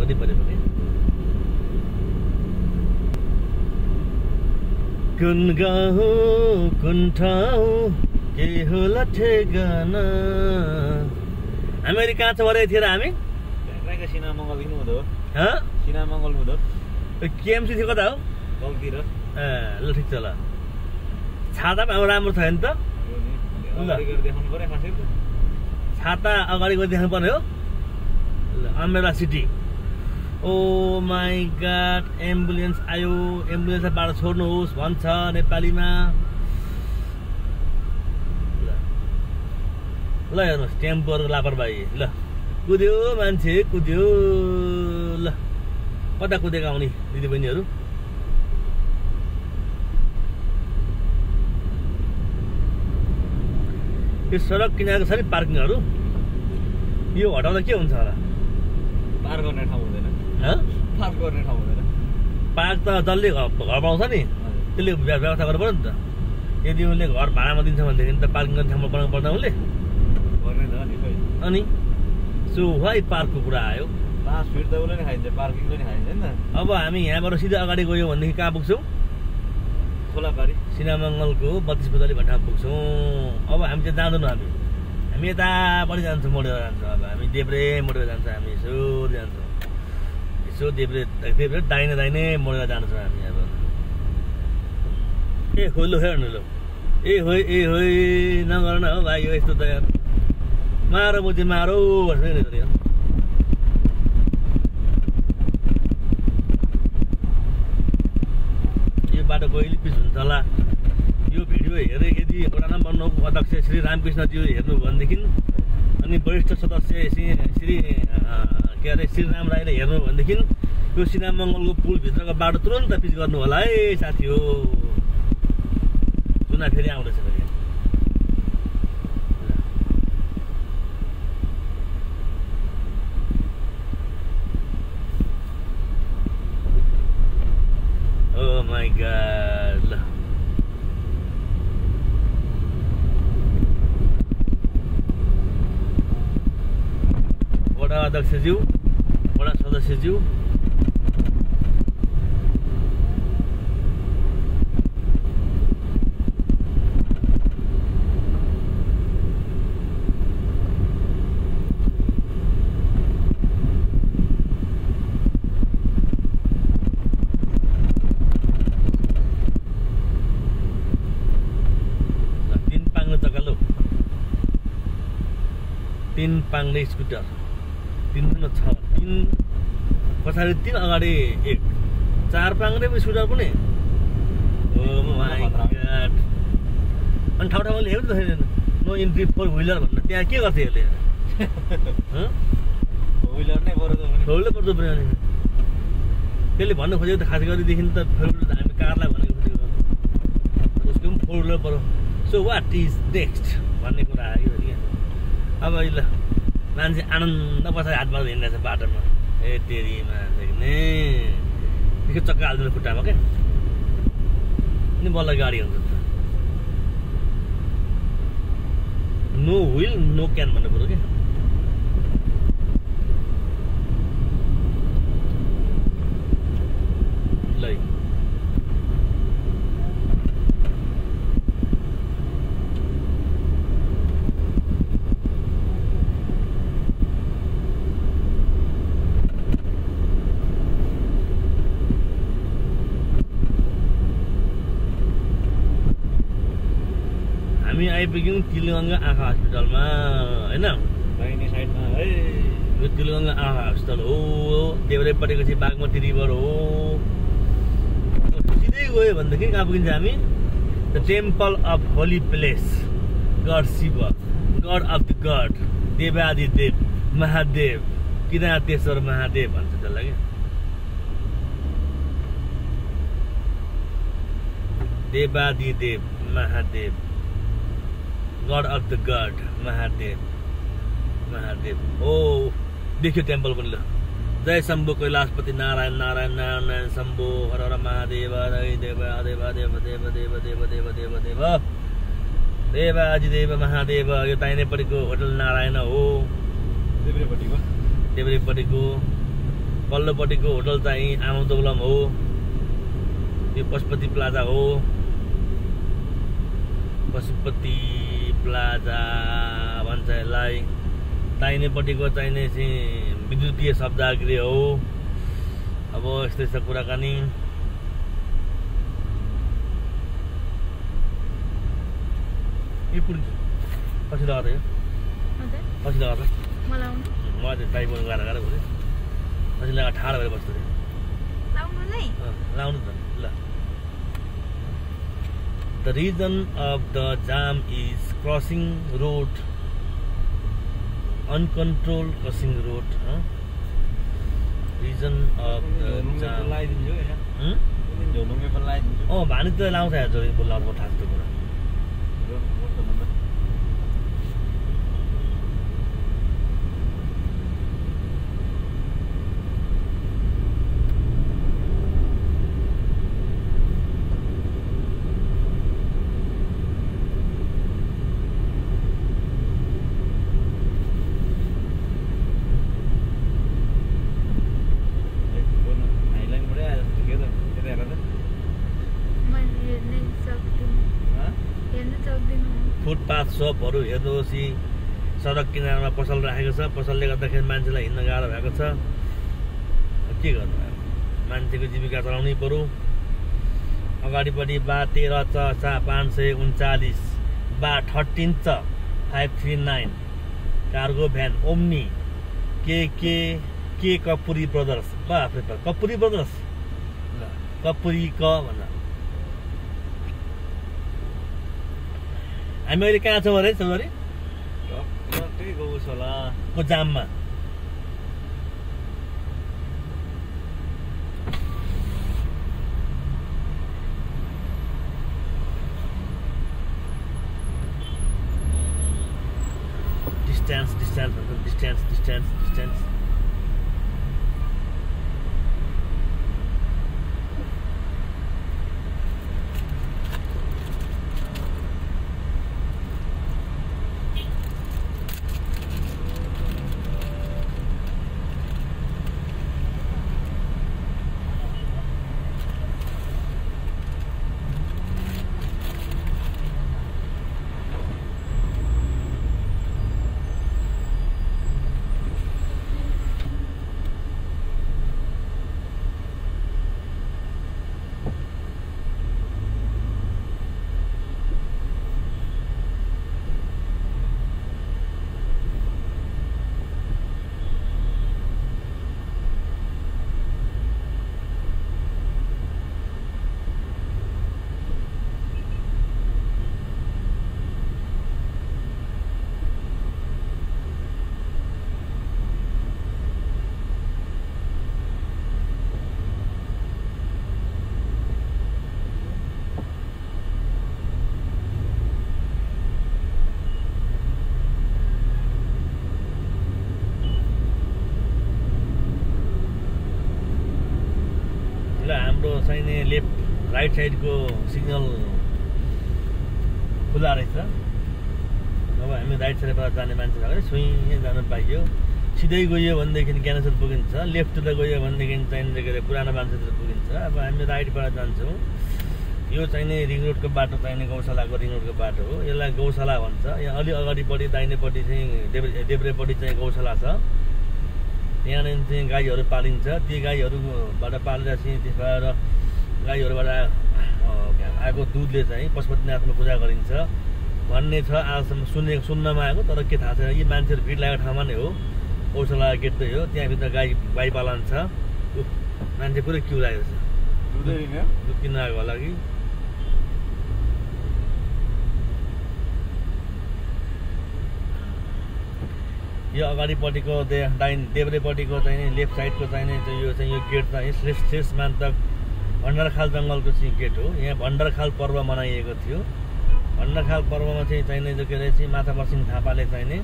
गर्नै पर्यो भने कुन गाउँ कुन ठाउँ के होला ठेगाना हामीहरू कहाँ छ भरे थिए र हामी सिना मङ्गल दिनु हुँदो ह सिना मङ्गल हुँदो केएमसी थियो कता हो गल्तिर ए ल ठिक छ ल छाता पनि राम्रो छ नि त देखाउनु पर्यो खासै छाता अगाडि गएर देखाउनु पर्ने हो umbrella city oh my God ambulance आयो एम्बुलेन्सबाट छोड्नुहोस् भन्छ नेपालीमा ल हेर्नुहोस् टेम्पोहरूको लापरवाही ल कुद्यो मान्छे कुद्यो ल कता कुदेका आउने दिदीबहिनीहरू यो सडक किनारको छ नि पार्किङहरू यो हटाउँदा के हुन्छ होला पार गर्ने ठाउँ हुँदैन पार्क गर्ने ठाउँ हुँदैन पार्क त जसले घर पाउँछ नि त्यसले व्यवस्था गर्नु पर्यो नि त यदि उसले घर भाडामा दिन्छ भनेदेखि त पार्किङ गर्ने ठाउँमा बनाउनु पर्दैन उसले गर्ने त नि खै अनि सो वाइ पार्कको कुरा आयो 5 फिट त उसले नि खाइन्छ पार्किङले नि खाइन्छ नि त अब हामी यहाँबाट सिधै अगाडि गयौँ भनेदेखि कहाँ पुग्छौँ खोलापारी सिनामङ्गलको 32 बजाली भट्टामा पुग्छौँ अब हामी चाहिँ जाँदैनौँ हामी यतापट्टि जान्छौँ मोडेर जान्छौँ अब हामी देब्रे मोडेर जान्छौँ हामी यसो देब्रे दाहिने मोडेर जान्छौँ हामी अब ए हो लो हेर्नु लो ए होइ नगर न हो भाइ यो यस्तो त यार मारो मुझे मारो भन्छु यो बाटो कहिले पिस हुन्छ होला यो भिडियो हेरे यदि वडा नम्बर 9 को अध्यक्ष श्री रामकृष्णज्यू हेर्नु भनेदेखि अनि वरिष्ठ सदस्य श्री के अरे श्रीराम राईले हेर्नु भनेदेखि यो सिनामङ्गलको पुलभित्रको बाटो तुरन्त पिच गर्नु होला है साथी हो चुना फेरि आउँदैछ Oh my god. वडा अध्यक्षज्यू वडा सदस्यज्यू तीन पाङ्ने स्कुटर तीन छ तीन पछाडि 3 अगाडि 1 4 पाङ्ने स्कुटर पनि ओ माय गॉड अनि ठाउँमा लेखेको त छैन नो इन्ट्री फोर व्हीलर भन्नु त्यहाँ के गर्थे यसले ह व्हीलर नै पर्यो त फोर व्हीलर पर्छ पनि त्यसले भन्नु खोजेको त खास गरी देखिन त फोर व्हीलर त हामी कारलाई भनेको खोजेको उसको पनि फोर व्हीलर पर्यो सो व्हाट इज नेक्स्ट भन्ने कुरा आयो नि अब ल मान्छे आनन्द पछाडि हात मार्दै हिँड्दैछ बाटोमा ए तेरीमा देख्ने के चक्का हाल्दैन खुट्टामा के नि बल्ल गाडी हुन्छ त नो व्हील नो क्यान भन्नु पर्यो के ल हामी आइपुग्यौँ तिलगङ्गा आँखा हस्पिटलमा होइन दाहिने साइडमा है यो तिलगङ्गा आँखा हस्पिटल हो देब्रेपट्टिको चाहिँ बागमती रिभर हो सिधै गयो भनेदेखि कहाँ पुगिन्छ हामी the temple of holy place God Shiva God of the God देवादिदेव महादेव किरातेश्वर महादेव भन्छ त्यसलाई क्या देवादिदेव Mahadev God of the God, Mahadev. Oh, देखियो टेम्पल पनि ल जय शम्भु कैलाशपति नारायण नारायण नारायण शम्भु हर हर महादेव हरि देव देव देव देव देव देव देव देव देव देवादिदेव महादेव यो दाहिनेपट्टिको होटल नारायण हो देब्रेपट्टिको पल्लोपट्टिको होटल चाहिँ आमोदोलम हो, यो पशुपति प्लाजा हो। पशुपति प्लाजा भन्छ यसलाई। दाहिनेपट्टिको चाहिने चाहिँ विद्युतीय शब्दागृह हो। अब यस्तै छ कुराकानी। यो पुर्की पछि लगाएर यो पछि लगाएर मलाई चाहिँ टाइप गर्नु गाह्रो भयो। पछि लगाएर ठाडो भएर बस्छु लाउनु त ल। The reason of the jam is crossing road, uncontrolled crossing road. Reason of the jam. भानी त लाउँछ यार जोडी बोलाउनु थाहा छ त्यो कुरा। फुटपाथ सपहरू हेर्नुहोस्, सडक किनारमा पसल राखेको छ। पसलले गर्दाखेरि मान्छेलाई हिँड्न गाह्रो भएको छ। के गर्नु, मान्छेको जीविका चलाउनै पर्यो। अगाडिपट्टि बा 13 च 539, बा 13 च 539 कार्गो भ्यान ओम्नी के कपुरी ब्रदर्स। बाफ्रे बाफ, कपुरी ब्रदर्स कपुरी क भन्दा। हामी अहिले कहाँ छौँ अरे चौधरी? गौशालाको जाममा। डिस्टेन्स चाहिने लेफ्ट राइट साइडको सिग्नल खुला रहेछ। अब हामी राइट साइडबाट जाने मान्छे भएर छुइँ जान पाइयो। सिधै गयो भनेदेखि ज्ञानेश्वर पुगिन्छ, लेफ्टतिर गयो भनेदेखि चाहिने के अरे पुरानो मान्छेतिर पुगिन्छ। अब हामी राइटबाट जान्छौँ। यो चाहिने रिङ रोडको बाटो चाहिने गौशालाको रिङ रोडको बाटो हो। यसलाई गौशाला भन्छ। यहाँ अलि अगाडिपट्टि दाहिनेपट्टि चाहिँ देब्रेपट्टि चाहिँ गौशाला छ। यहाँनिर चाहिँ गाईहरू पालिन्छ। ती गाईहरूबाट पालेर चाहिँ त्यसबाट गाईहरूबाट आएको दुधले चाहिँ पशुपतिनाथमा पूजा गरिन्छ भन्ने छ। आजसम्म सुन्नमा आएको, तर के थाहा छैन। यी मान्छेहरू भिड लागेको ठाउँमा नै हो। गौशाला गेट चाहिँ हो, त्यहाँभित्र गाई पालन छ। मान्छे पुरै क्यु लागेको छ दुध किन्न आएको होला कि। यो अगाडिपट्टिको देब्रेपट्टिको चाहिँ लेफ्ट साइडको चाहिने यो गेट चाहिँ श्रेष्ठमान्तक भण्डारखाल जङ्गलको चाहिँ गेट हो। यहाँ भण्डारखाल पर्व मनाइएको थियो। भण्डारखाल पर्वमा चाहिँ चाहिने के अरे चाहिँ माछाबरसिंह थापाले चाहिने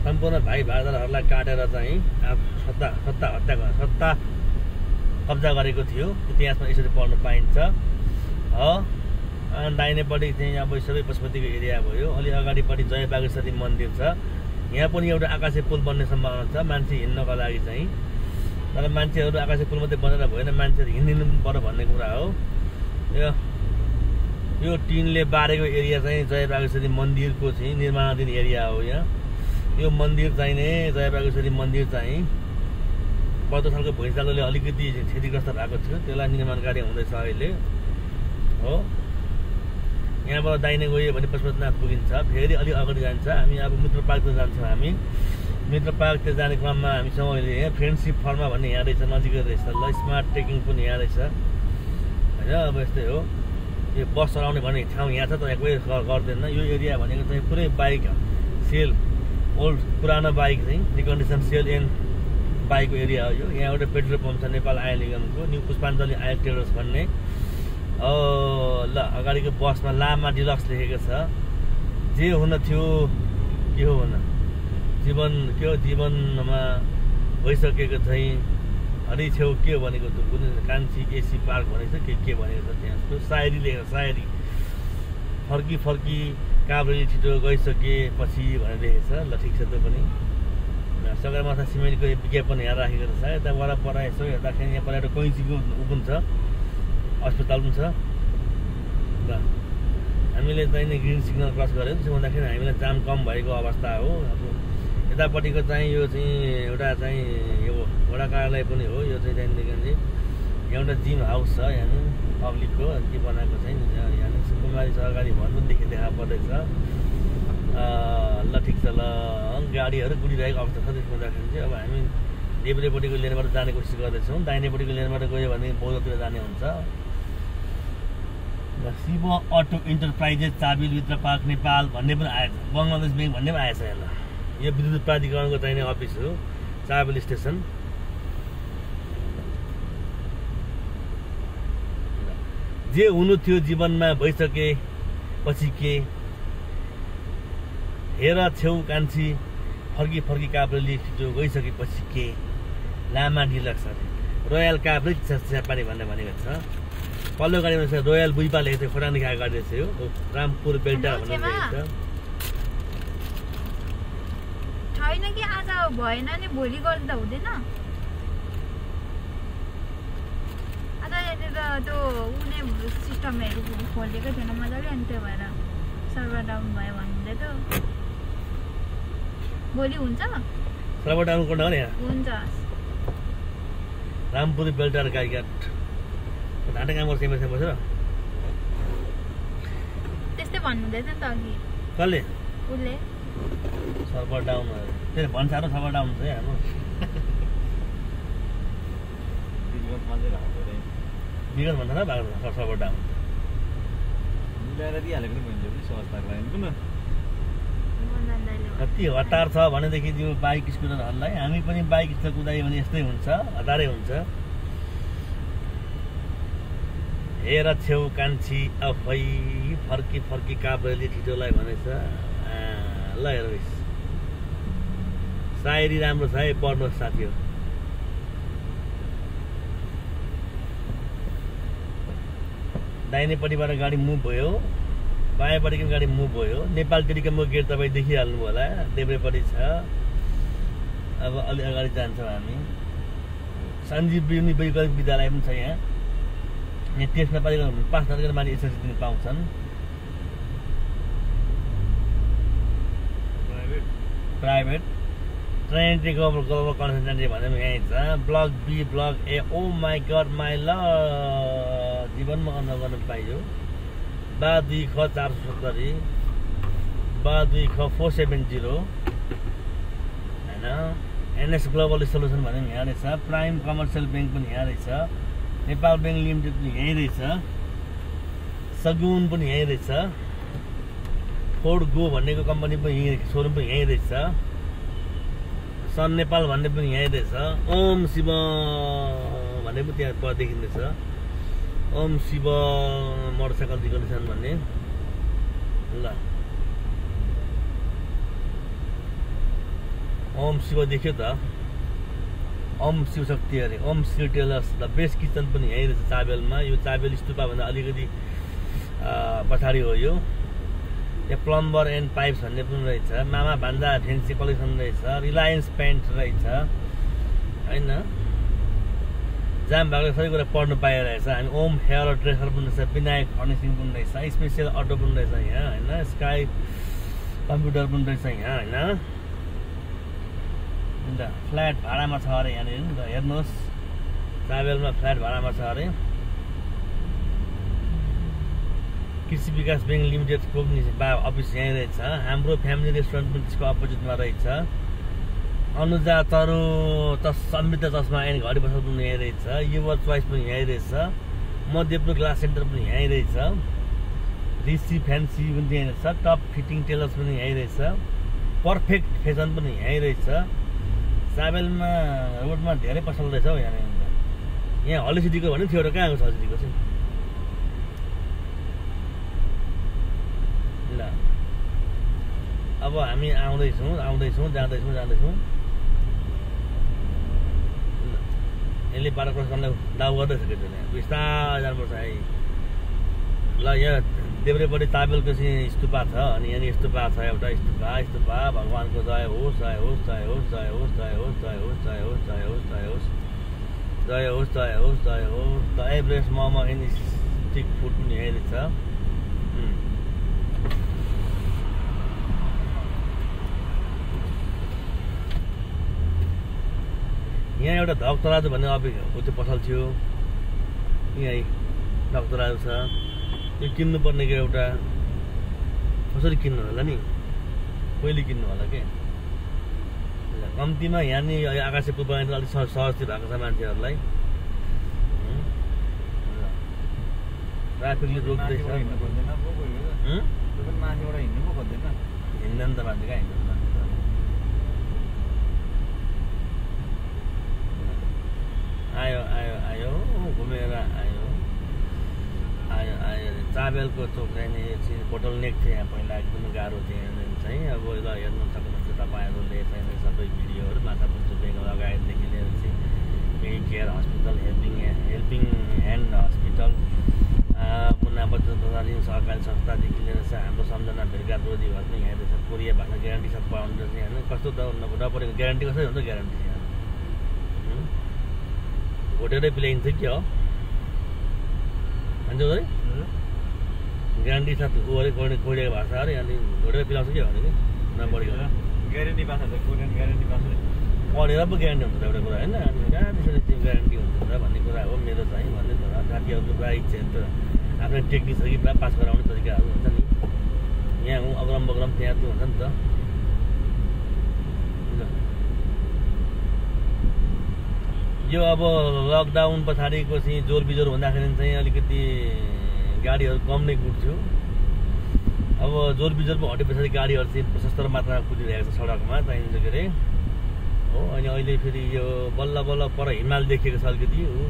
सम्पूर्ण भाइ भाइदारहरूलाई काटेर चाहिँ सत्ता कब्जा गरेको थियो। इतिहासमा यसरी पढ्नु पाइन्छ। दाहिनेपट्टि चाहिँ अब सबै पशुपतिको एरिया भयो। अलि अगाडिपट्टि जय बागेश्वरी मन्दिर छ। यहाँ पनि एउटा आकाशे पुल बन्ने सम्भावना छ मान्छे हिँड्नको लागि चाहिँ। तर मान्छेहरू आकाशे पुल मात्रै बनेर भएन, मान्छेहरू हिँडिनु पर्यो भन्ने कुरा हो। यो टिनले बारेको एरिया चाहिँ जयबागेश्वरी मन्दिरको चाहिँ निर्माणाधीन एरिया हो। यहाँ यो मन्दिर चाहिने जयबागेश्वरी मन्दिर चाहिँ 72 सालको भुइँचालोले अलिकति क्षतिग्रस्त भएको थियो, त्यसलाई निर्माण कार्य हुँदैछ अहिले हो। यहाँबाट दाहिने गयो भने पशुपतिनाथ पुगिन्छ, फेरि अलिक अगाडि जान्छ। हामी अब मित्र पार्कतिर जान्छौँ। हामी मित्र पार्कतिर जाने क्रममा हामीसँग अहिले यहाँ फ्रेन्डसिप फर्मा भन्ने यहाँ रहेछ, नजिकै रहेछ। ल स्मार्ट टेकिङ पनि यहाँ रहेछ होइन। अब यस्तै हो, यो बस चलाउने भन्ने ठाउँ यहाँ छ, तर कोही गर्दैन। यो एरिया भनेको चाहिँ पुरै बाइक सेल, ओल्ड पुरानो बाइक चाहिँ रिकन्डिसन सेल एन्ड बाइकको एरिया हो यो। यहाँ एउटा पेट्रोल पम्प छ नेपाल आयल निगमको, न्यू पुष्पाञ्जली आयल ट्रेडर्स भन्ने। ल अगाडिको बसमा लामा डिलक्स लेखेको छ। जे हुन थियो के हो भन, जीवन के हो, जीवनमा भइसकेको चाहिँ हरि छेउ के भनेको त कुनै कान्छी एसी पार्क भनेको छ के भनेको छ त्यहाँ। सायरी लेखेको, सायरी फर्की फर्की काभ्रेली छिटो गइसकेपछि भनेर लेखेको छ। ल ठिक छ, त्यो पनि सगरमाथा सिमेन्टको विज्ञापन यहाँ राखेको छ। सायद यता वरपर यसो हेर्दाखेरि यहाँ पर एउटा कैँचीको ऊ पनि छ, अस्पताल पनि छ। ल हामीले चाहिँ ग्रिन सिग्नल क्रस गऱ्यौँ, त्यसो भन्दाखेरि हामीलाई जाम कम भएको अवस्था हो। अब यतापट्टिको चाहिँ यो चाहिँ एउटा चाहिँ यो वडा कार्यालय पनि हो। यो चाहिँ त्यहाँदेखि चाहिँ एउटा जिम हाउस छ यहाँ पब्लिकको के बनाएको चाहिँ यहाँ सुकुमारी सहकारी भवन पनि देखा पर्दैछ। ल ठिक छ। ल गाडीहरू गुडिरहेको अवस्था छ। त्यसो हुँदाखेरि चाहिँ अब हामी देब्रेपट्टिको लेनबाट जाने कोसिस गर्दैछौँ। दाहिनेपट्टिको लेनबाट गयो भने बौद्धतिर जाने हुन्छ। शिव अटो इन्टरप्राइजेस चाबिल मित्र पार्क नेपाल भन्ने पनि आएछ, बङ्गलादेश ब्याङ्क भन्ने पनि आएछ। यसलाई यो विद्युत प्राधिकरणको चाहिने अफिस हो, चाबिल स्टेसन। जे हुनु थियो जीवनमा भइसके पछि के, हेर छेउ कान्छी फर्की फर्की काभ्रेली छिटो गइसकेपछि के, लामा डिलक्स रोयल काभ्रे चियापानी भन्ने भनेको छ। पल्लो गाडीमा छ रोयल बुइपा लेखेको थियो, खोटाङदेखि आएको गाडी रहेछ यो, रामपुर बेल्टा भनेर लेखेको छ। छैन कि आज भएन नि, भोलि गर्दा हुँदैन। आज यहाँनिर त्यो उनी सिस्टमहरू खोलेको थिएन मजाले, अनि त्यो भएर सर्भर डाउन भयो भन्दै त। भोलि हुन्छ सर्भर डाउन गर्नु हो नि। हुन्छ। रामपुर बेल्टार गाईघाट घाटा काम गर्छ एमएसमा बसेर। त्यस्तै भन्नुहुँदैछ नि त अघि। कसले? उसले सर्भर डाउन त्यो भन्छ र सर्भर डाउन छ हाम्रो। विगत भन्छ न भएको सर्भर डाउन मिलाएर दिइहालेको नि मैले पनि सहजताको लागि किन कति हतार छ भनेदेखि त्यो बाइक स्कुटरहरूलाई हामी पनि बाइक स्कुटर कुदायो भने यस्तै हुन्छ, हतारै हुन्छ। हेर छेउ कान्छी अफै फर्की फर्की काभ्रेली छिटोलाई भनेछ। ल हेर्नुहोस्, सायरी राम्रो छ है, पढ्नुहोस् साथी हो। दाहिनेपट्टिबाट गाडी मुभ भयो, बायाँपट्टिको गाडी मुभ भयो। नेपाल टेलिकमको गेट तपाईँ देखिहाल्नु होला, देब्रेपट्टि छ। अब अलि अगाडि जान्छौँ हामी। सञ्जीवनी वैकल्पिक विद्यालय पनि छ यहाँ। त्यसमा पास नगरेर मान्छे एसएलसी दिन पाउँछन्। प्राइभेट ट्रेनिटी ग्लोबल कन्सल्टेन्सी भन्ने पनि यहीँ छ। Block B block A, oh my God माई ल, जीवनमा नगर्नु पाइयो। बा 2 ख 470, बा 2 ख 470 होइन। एनएस ग्लोबल सोल्युसन भन्ने पनि यहाँ रहेछ। प्राइम कमर्सियल ब्याङ्क पनि यहाँ रहेछ। नेपाल ब्याङ्क लिमिटेड पनि यहीँ रहेछ। सगुन पनि यहीँ रहेछ। फोर्ड गो भन्नेको कम्पनी पनि यहीँ, सोरुम पनि यहीँ रहेछ। सन नेपाल भन्ने पनि यहीँ रहेछ। ओम शिव भन्ने पनि त्यहाँ देखिँदैछ। ओम शिव मोटरसाइकल रिकन्डिसन भन्ने। ल ओम शिव देख्यो त, ओम शिव शक्ति अरे, Om Shri tailors. The best kitchen पनि यहीँ रहेछ चाबेलमा। यो चाबेल स्तुपाभन्दा अलिकति पछाडि हो यो। यहाँ प्लम्बर एन्ड पाइप्स भन्ने पनि रहेछ। मामा भान्जा फेन्सी कलेक्सन रहेछ। रिलायन्स पेन्ट रहेछ होइन। जाम भएको सबै कुरा पढ्नु पाइरहेछ। हामी ओम हेयर ड्रेसर पनि रहेछ, विनायक फर्निसिङ पनि रहेछ, स्पेसियल अटो पनि रहेछ यहाँ होइन, स्काई कम्प्युटर पनि रहेछ यहाँ होइन। अन्त फ्ल्याट भाडामा छ अरे यहाँनिर नि त हेर्नुहोस्, ट्राभेलमा फ्ल्याट भाडामा छ अरे। कृषि विकास ब्याङ्क लिमिटेडको पनि अफिस यहीँ रहेछ। हाम्रो फ्यामिली रेस्टुरेन्ट पनि त्यसको अपोजिटमा रहेछ। अनुजा तरु समृद्ध चस्मा एन्ड घडी बसल पनि यहीँ रहेछ। युवर चोइस पनि यहीँ रहेछ। मध्यपुर ग्लास सेन्टर पनि यहीँ रहेछ। ऋषि फ्यान्सी पनि यहीँ रहेछ। टप फिटिङ टेलर्स पनि यहीँ रहेछ। पर्फेक्ट फेसन पनि यहीँ रहेछ। ट्राभेलमा रोडमा धेरै पसल रहेछ हौ यहाँ। यहाँ हली सिटीको भन्ने थियो एउटा, कहाँ आएको छ हली सिटीको चाहिँ? ल अब हामी आउँदैछौँ जाँदैछौँ। यसले बाटो क्रस गर्नलाई दाउ गर्दैछ कि बिस्तारै जानुपर्छ है। ल यहाँ देब्रेपट्टि ताबेलको चाहिँ स्तुपा छ, अनि यहाँनिर स्तुपा छ एउटा, स्तुपा भगवानको जय होस् जय होस् जय होस् जय होस् जय होस् जय होस् जय होस् जय होस् जय होस् जय होस् जय होस् जय होस्। The Everest momo and stick food पनि यहीँ रहेछ। यहाँ एउटा धक्तराजु भन्ने त्यो पसल थियो, यहीँ धक्तराजु छ। यो किन्नुपर्ने कि एउटा कसरी किन्नु होला नि, कहिले किन्नु होला के? कम्तीमा यहाँ नि आकाशे पुल बनाएर अलिक सहज भएको छ मान्छेहरूलाई। ट्राफिकले रोक्दैछ, हिँड्दैन त मान्छे कहाँ हिँड्दैन। आयो घुमेर आयो। ट्राभेलको चोक चाहिँ बोटल नेक थियो यहाँ पहिला, एकदम गाह्रो थियो यहाँ चाहिँ। अब ल हेर्नु सक्नुहुन्छ तपाईँहरूले चाहिँ सबै भिडियोहरू माछा पुच्चो ब्याङ्क लगायतदेखि लिएर चाहिँ medi care hospital, helping hand hospital, Munna Bachchan तथा सहकारी संस्थादेखि लिएर चाहिँ हाम्रो सम्झना भेटघाट रोजी घर पनि यहाँ रहेछ। कोरिया भाषा ग्यारेन्टी सब पाउनु रहेछ होइन। कस्तो त नपरेको ग्यारेन्टी कसरी हुन्छ? ग्यारेन्टी यहाँ घोटेरै पिलाइन्छ कि हो भन्छ है। ग्यारेन्टी साथ ऊ अरे कोरियाको भाषा अरे अनि घोटेरै पिलाउँछ कि भने कि नपढेको ग्यारेन्टी पास हुन्छ, कोरियन ग्यारेन्टी पास पढेर पो ग्यारेन्टी हुन्छ एउटा कुरा होइन। अनि कहाँ त्यसरी चाहिँ ग्यारेन्टी हुन्छ र भन्ने कुरा हो मेरो चाहिँ भन्ने त। साथीहरूको पुरा इच्छा त आफ्नै टेक्निक छ कि पुरा पास गराउने तरिकाहरू हुन्छ नि। यहाँ अग्रम बग्रम त्यहाँ त्यो हुन्छ नि त। यो अब लकडाउन पछाडिको चाहिँ जोर बिजोर हुँदाखेरि चाहिँ अलिकति गाडीहरू कम नै कुद्थ्यो। अब जोर बिजोर पो हटे पछाडि गाडीहरू चाहिँ प्रशस्त मात्रामा कुदिरहेको छ सडकमा चाहिन्छ के अरे हो। अनि अहिले फेरि यो बल्ल बल्ल पर हिमाल देखिएको छ अलिकति हो,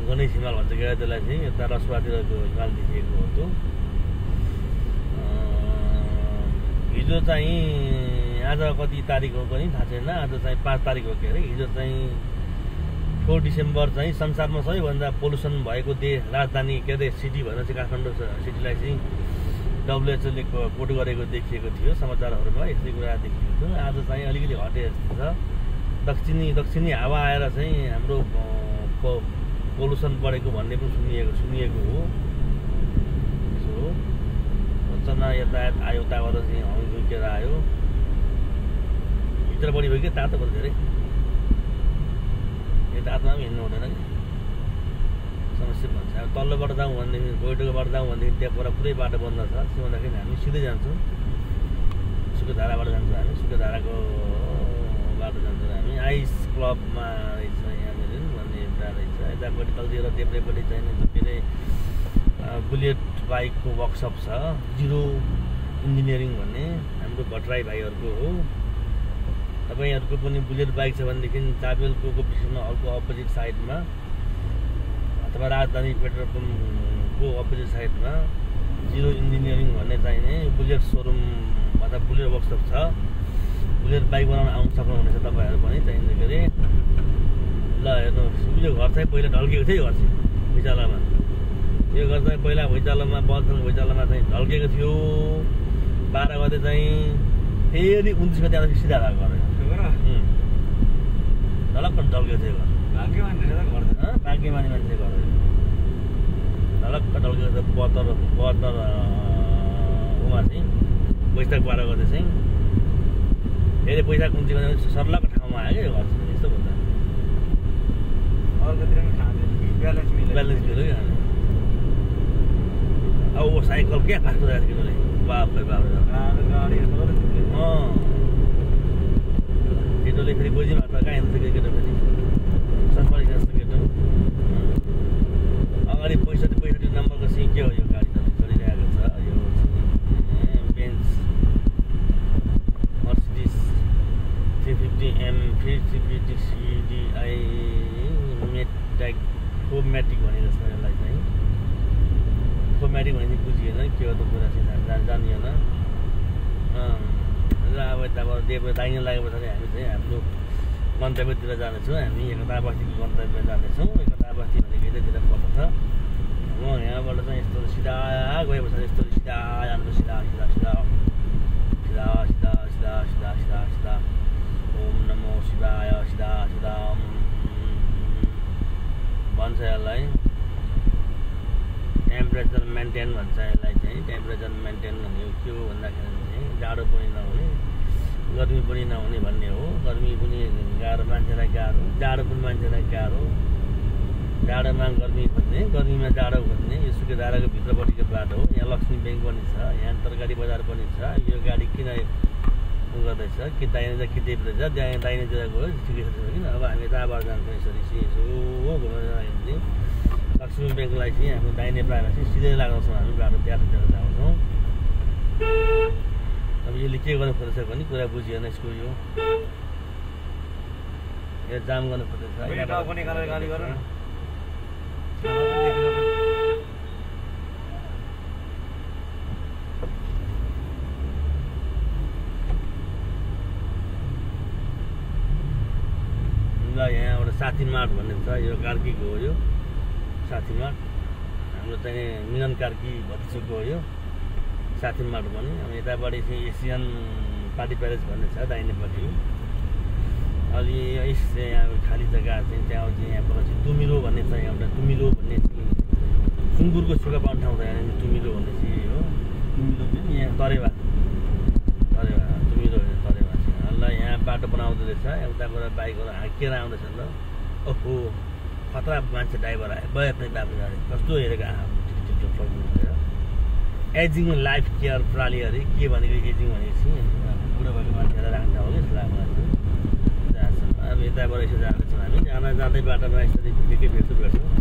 गणेश हिमाल भन्छ क्या त्यसलाई चाहिँ, यता रसुवातिरको हिमाल देखिएको हो त्यो। हिजो चाहिँ आज कति तारिक हो पनि थाहा छैन, आज चाहिँ 5 तारिक हो के अरे। हिजो चाहिँ 4 डिसेम्बर चाहिँ संसारमा सबैभन्दा पोल्युसन भएको राजधानी के अरे सिटी भनेर चाहिँ काठमाडौँ सिटीलाई चाहिँ WHOले कोट गरेको देखिएको थियो समाचारहरूमा, यस्तै कुरा देखिएको थियो। आज चाहिँ अलिकति घटे जस्तो छ। दक्षिणी हावा आएर चाहिँ हाम्रो पोल्युसन बढेको भन्ने पनि सुनिएको हो। त्यसो हो चना यातायात आयो, उताबाट चाहिँ हङ झुकेर आयो। भित्र बढी भयो कि तातो भयो धेरै, तातोमा पनि हिँड्नु हुँदैन कि समस्या भन्छ। अब तल्लोबाट जाउँ भनेदेखि गोइटोबाट जाउँ भनेदेखि त्यहाँ पर पुरै बाटो बन्द छ। त्यसो भन्दाखेरि हामी सिधै जान्छौँ, सुकेधाराबाट जान्छौँ हामी, सुकेधाराको बाटो जान्छौँ हामी। आइस क्लबमा रहेछ यहाँनिर भन्ने एउटा रहेछ। यतापट्टि तलतिर देब्रेपट्टि चाहिँ के अरे बुलेट बाइकको वर्कसप छ, जिरो इन्जिनियरिङ भन्ने हाम्रो भट्टराई भाइहरूको हो। तपाईँहरूको पनि बुलेट बाइक छ भनेदेखि ताबेलको विशेषमा अर्को अपोजिट साइडमा अथवा राजधानी पेट्रोल पम्पको अपोजिट साइडमा जिरो इन्जिनियरिङ भन्ने चाहिने बुलेट सोरुम अथवा बुलेट वर्कसप छ। बुलेट बाइक बनाउन आउनु सक्नुहुनेछ तपाईँहरू पनि चाहिन्छ के अरे। ल हेर्नुहोस्, यो घर चाहिँ पहिला ढल्केको थियो, यो घर चाहिँ भुइँचालोमा। यो घर चाहिँ पहिला भुइँचालोमा बलथल भुइँचालोमा चाहिँ ढल्केको थियो। 12 गते चाहिँ फेरि 29 गते आउँदाखेरि सिधा भएको घर ढलक्क ढल्केको थियो घर। भाग्यमानी रहेछ त गर्दैन भाग्यमानी मान्छे घर ढलक्क ढल्केको छ 72 उमा चाहिँ वैशाख 12 गते चाहिँ फेरि पैसा कुन चाहिँ सर्लको ठाउँमा आयो क्या घर चाहिँ यस्तो भन्दा अर्कोतिर पनि खाँदैन ब्यालेन्स मिल्यो क्या अब वो साइकल क्या फाट्दो रहेछ किनले बाप गाडी केटोले फेरि गोजीमा त कहाँ हिँड्छ केटो फेरि सफारी जस्तो केटो अगाडि 65 नम्बरको सिङ के हो यो गाडी चलिरहेको छ यो बेन्च मर्सिडिज 350M 350 CDI फोम्याटिक भनेको छ यसलाई चाहिँ फोम्याटिक भने चाहिँ बुझिएन के हो त कुरा चाहिँ जानिएन र अब देव दाहिने लागेको पछाडि हामी चाहिँ हाम्रो गन्तव्यतिर जानेछौँ हामी एकता बस्तीको गन्तव्य जानेछौँ एकता बस्ती भनेको यतातिर पर्छ म यहाँबाट चाहिँ यस्तो सिधा गए पछाडि यस्तो सिधा जानु सिधा सिधा सिधा सिधा सिधा सिधा सिधा सिधा सिधा ओम नमो शिवाय सिधा सिधा भन्छ यसलाई टेम्परेचर मेन्टेन भन्छ यसलाई चाहिँ टेम्परेचर मेन्टेन भनेको के हो भन्दाखेरि चाहिँ जाडो पनि नहुने गर्मी पनि नहुने भन्ने हो गर्मी पनि गाह्रो मान्छेलाई गाह्रो जाडो पनि मान्छेलाई गाह्रो जाडोमा गर्मी खोज्ने गर्मीमा जाडो खोज्ने यो सुकेधाराको भित्रपट्टिको बाटो हो यहाँ लक्ष्मी ब्याङ्क पनि छ यहाँ तरकारी बजार पनि छ यो गाडी किन गर्दैछ कि दाहिने कि देब्रे छ दाहिनेतिर गयो ठिकै छ किन अब हामी यताबाट जान्छौँ यसरी यसो घुमेर लक्ष्मी ब्याङ्कलाई चाहिँ हाम्रो दाहिने पाएर चाहिँ सिधै लगाउँछौँ हामी बाटो त्यहाँतिर जान्छौँ अब यसले के गर्नु खोज्दैछ भने कुरा बुझिएन यसको यो जाम गर्नु खोज्दैछ गाडी गर ल यहाँ एउटा साथी मार्ट भन्ने छ यो कार्कीको हो यो साथी मार्ट हाम्रो चाहिँ मिलन कार्की भतिजुको हो यो साथी मार्ट पनि अब यतापट्टि चाहिँ एसियन पार्टी प्यालेस भन्ने छ दाहिनेपट्टि अलि यहाँ खाली जग्गा चाहिँ त्यहाँ चाहिँ यहाँ पर चाहिँ तुमिलो भन्ने छ एउटा तुमिलो भन्ने चाहिँ सुँगुरको सुक्खा पाउने ठाउँ छ यहाँ तुमिलो भन्ने चाहिँ हो तुमिलो चाहिँ यहाँ तरेवा तुमिलो तरेवा चाहिँ ल यहाँ बाटो बनाउँदो रहेछ एउटाबाट बाइकहरू हाँकेर आउँदैछ ल ओहो खतरा मान्छे ड्राइभर आयो बयाप्ने बाबु गाडी कस्तो हेरेको एजिङ लाइफ केयर प्रणाली अरे के भनेको एजिङ भनेपछि बुढो भएको मान्छेलाई राख्छ हो कि जस्तो लाग्छ अब यताबाट यसो जाँदैछौँ हामी जाँदै बाटोमा यसरी निकै भेट्छौँ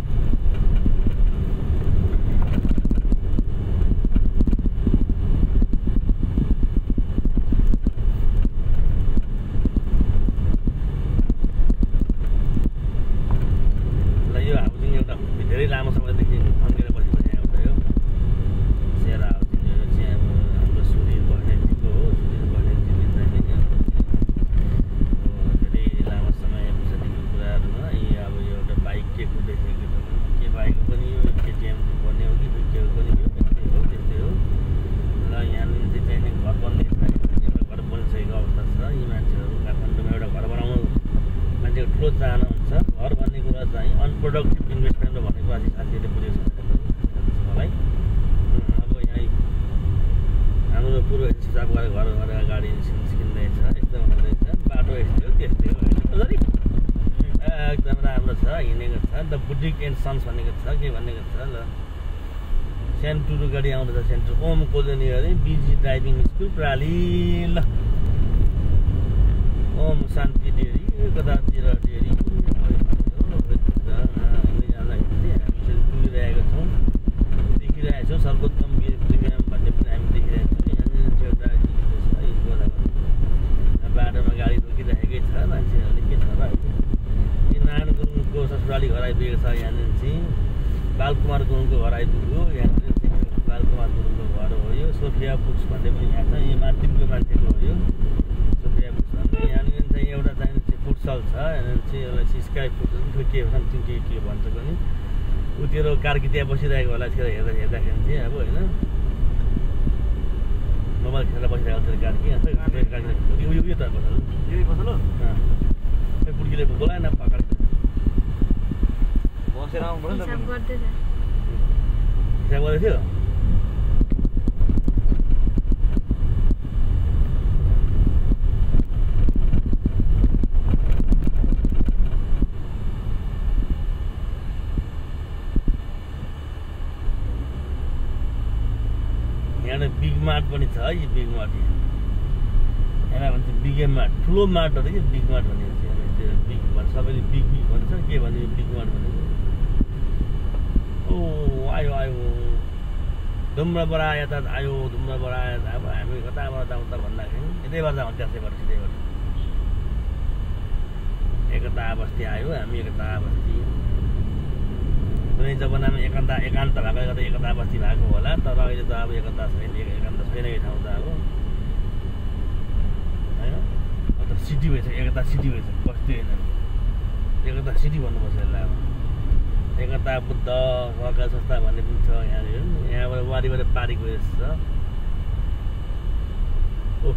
धेरै लामो समयदेखि थन्केर बसेपछि यहाँ एउटा यो सेरा हाउसिङ यो चाहिँ अब हाम्रो सुनिल बस्नेतजीको हो सुनिल बस्नेतजीले चाहिँ धेरै लामो समय पछाडिको कुराहरूमा यी अब यो एउटा बाइक के कुदाइसकेको छ के बाइक पनि यो केटिएम भन्ने हो कि के पनि यो त्यस्तै हो र यहाँनिर चाहिँ घर बन्ने छ एउटा घर बनिसकेको अवस्था छ यी मान्छेहरू काठमाडौँमा एउटा घर बनाउनु मान्छेको ठुलो चाहना हुन्छ घर भन्ने कुरा चाहिँ अनप्रोडक्टिभ इन्भेस्टमेन्ट भनेको आज साथीहरूले बुझेको छ मलाई अब यहाँ हाम्रो पूर्व हिसाब गरेर घर गरेर गाडी निस्किँदैछ यस्तो हुँदैछ बाटो यस्तै हो त्यस्तै हो एकदम राम्रो छ हिँडेको छ द बुटिक एन्ड सन्स भनेको छ के भनेको छ ल सेन्टुरु गाडी आउँदैछ सेन्टर ओम कोलोनी अरे बिजी ड्राइभिङ स्कुल प्राली ल ओम शान्ति डेरी कतातिर डेरी पुगिरहेका छौँ देखिरहेका छौँ सर्वोत्तम प्रिमियम भन्ने पनि हामी देखिरहेका छौँ यहाँ बाटोमा गाडी रोकिरहेकै छ मान्छेहरूले के छ र यी नारायण गुरुङको ससुराली घर आइपुगेको छ यहाँनिर चाहिँ बालकुमार गुरुङको घर आइपुग्यो यहाँनिर चाहिँ बालकुमार गुरुङको घर हो यो सोफिया बुक्स भन्ने पनि यहाँ छ यो माध्यमको मान्छेको हो यो सोफिया बुक्स भन्ने यहाँनिर चाहिँ एउटा चाहिँ फुटसल छ यहाँनिर चाहिँ एउटा स्काई फुट के समथिङ के भन्छ पनि ऊ तेरो कार्की त्यहाँ बसिरहेको होला त्यतिखेर हेर्दाखेरि चाहिँ अब होइन मोबाइल खेलेर बसिरहेको थियो कार्की यो त पसल यही पसल हो पुड्कीले बोलाएन पकाएको बसेर आउनु पर्यो नि हिसाब त गर्दै छ हिसाब गरेको थियो यहाँ बिग मार्ट पनि छ है यो बिग मार्ट यहाँ भन्छ बिगे मार्ट ठुलो मार्ट हो कि बिग मार्ट भनेको चाहिँ त्यो बिग भन्छ सबैले बिग बिग भन्छ के भन्ने बिग मार्ट भनेको ओ आयो आयो धुम्रबडा यातायात आयो धुम्रबडा अब हामी कताबाट जाउँ त भन्दाखेरि यतैबाट जाउँ त्यसैबाट सिधैबाट एकता बस्ती आयो हामी एकता बस्ती कुनै जमानामा एकान्त भएको एकता बस्ती भएको होला तर अहिले त अब एकता छैन एकान्त छैन यो ठाउँ त अब होइन अन्त सिटी भएछ एकता सिटी भएछ बस्ती होइन एकता सिटी भन्नुपर्छ यसलाई अब एकता बुद्ध सहकारी संस्था भन्ने पनि छ यहाँबाट वारिबाट पारेको यस छ ओ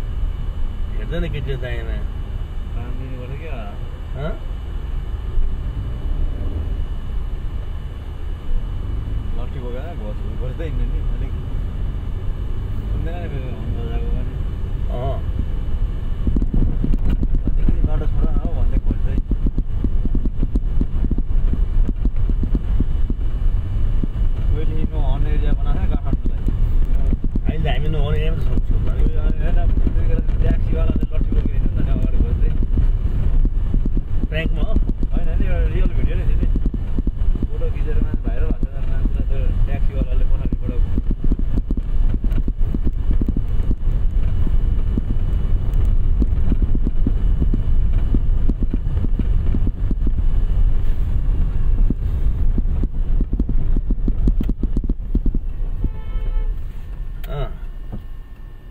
हेर्दैन केटी दायाँमा काम दिनुपर्छ क्या लट्ठी बोकेर बस्दै हिँड्ने नि अलिक सुन्दैन नि फेरि हर्न बजाएको पनि अलिकति बाटो छोड न हौ भन्दै खोज्दै अहिले हिँड्नु हर्न एरिया बनाएको छ काठमाडौँलाई अहिले हामी नहुने एरियामा सक्छौँ ट्याक्सीवालाले लट्ठी बोकेर हिँड्नु नि त अगाडि खोज्दै ब्याङ्कमा हो होइन नि एउटा रियल भिडियो नै थियो नि फोटो खिचेर मान्छे भाइरल भएको छ मान्छे त ट्याक्सीवालाले पछाडिबाट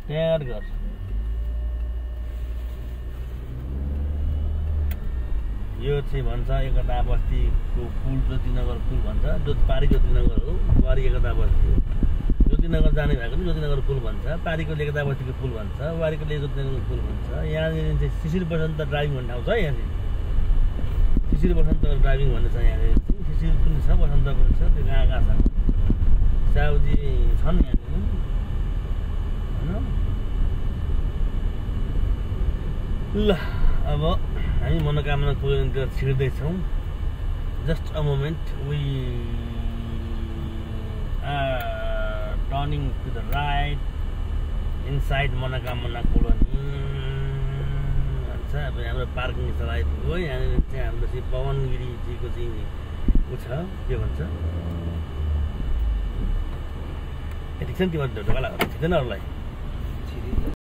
त्यहाँ गर्छ यो चाहिँ भन्छ एकता बस्तीको पुल ज्योतिनगर पुल भन्छ पारी ज्योतिनगर हो वारी एकता बस्ती हो ज्योतिनगर जाने भएको पनि ज्योतिनगर पुल भन्छ पारीकोले एकता बस्तीको पुल भन्छ वारीकोले ज्योतिनगर पुल भन्छ यहाँनिर चाहिँ शिशिर बसन्त ड्राइभिङ भन्ने ठाउँ छ यहाँ चाहिँ शिशिर बसन्त ड्राइभिङ भन्ने छ यहाँनिर चाहिँ शिशिर पनि छ बसन्त पनि छ त्यो कहाँ कहाँ छ साउजी छन् यहाँनिर होइन ल अब हामी मनोकामना पुगेर छिर्दैछौँ just a moment we are turning to the right inside Manakamana colony भन्छ अब हाम्रो पार्किङ स्थल आइपुग्यो यहाँनिर चाहिँ हाम्रो चाहिँ पवन गिरीजीको चाहिँ ऊ छ के भन्छ ठिक छ नि तिमीहरू ढोका लाग्छ ठिक छैन अरूलाई